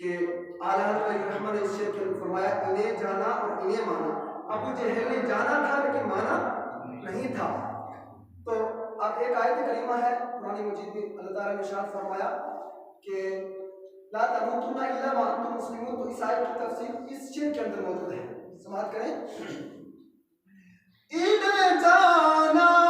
کہ اعلیٰ حضرت رحمت اس شیخ نے فرمایا انہیں جانا اور انہیں مانا. ابو جہل نے جانا تھا لیکن مانا نہیں تھا. تو اب ایک آیت کریمہ ہے قرآن مجید میں اللہ تعالیٰ نے ارشاد فرمایا کہ لا تموتن الا وانتم مسلمون. تو اس آیت کی تفسیر اس شعر کے اندر موجود ہے. سماعت کریں. انہیں جانا